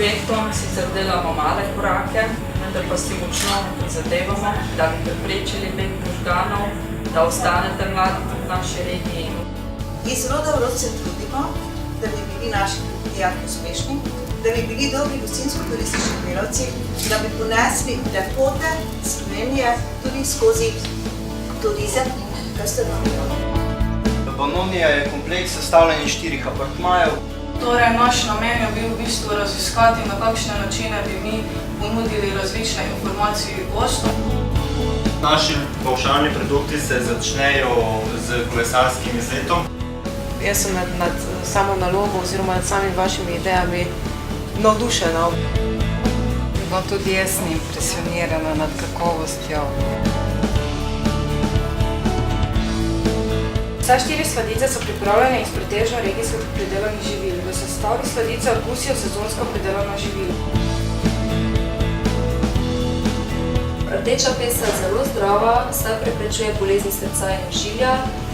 projektom sicer delamo male korake, vendar pa si močno prizadevamo, da bi preprečili beg možganov, da ostanete mladi v naši regiji. Iz roda v rod se trudimo, da bi bili naši dijaki uspešni, da bi bili dobri gostinsko-turistični delavci, da bi ponesli lepote Slovenije tudi skozi turizem in gastronomijo. Panonija je kompleks sestavljen iz 4 apartmajev. Torej, naš namen je bil v bistvu raziskati, na kakšne načine bi mi ponudili različne informacije gostom. Naši pavšalni produkti se začnejo z kolesarskim izletom. Jaz sem nad samo nalogo oziroma nad samimi vašimi idejami navdušena. No, tudi jaz sem impresionirana nad kakovostjo. Vse 4 sladice so pripravljene iz pretežno regijsko pridelanih živil. V sestavi sladice okusijo sezonsko pridelana živila. Rdeča pesa je zelo zdrava, saj preprečuje bolezni srca in ožilja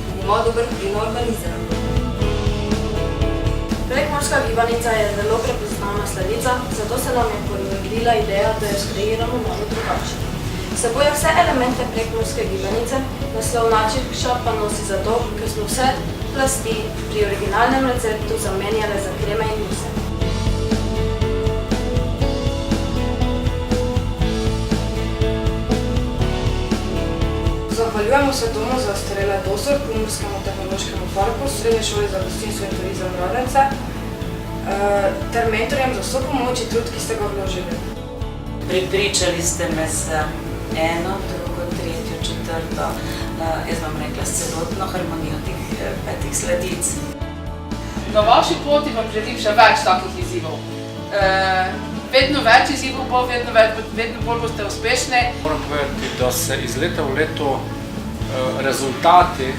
in ima dober vpliv na organizem. Prekmurska gibanica je zelo prepoznavna sladica, zato se nam je ponudila ideja, da jo skreiramo malo drugače. Vsebuje vse elemente prekmurske gibanice, naslov načinka pa nosi zato, ker smo vse plasti pri originalnem receptu zamenjale za kreme in muse. Zahvaljujemo se Domu za ostarele Dosor, Primorskemu tehnološkemu parku, Srednji šoli za gostinstvo in turizem Radence ter mentorjem za vso pomoč in trud, ki ste ga vložili. Prepričali ste me za eno, drugo, tretjo, četrto, jaz bom rekla celotno harmonijo teh 5 sladic. Na vaši poti vam želim še več takih izzivov. Vedno več izzivov bo, vedno bolj boste uspešni. Moram povedati, da se iz leta v leto rezultati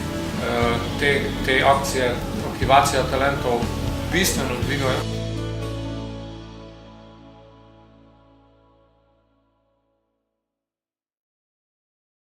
te akcije aktivacija talentov bistveno dvigajo.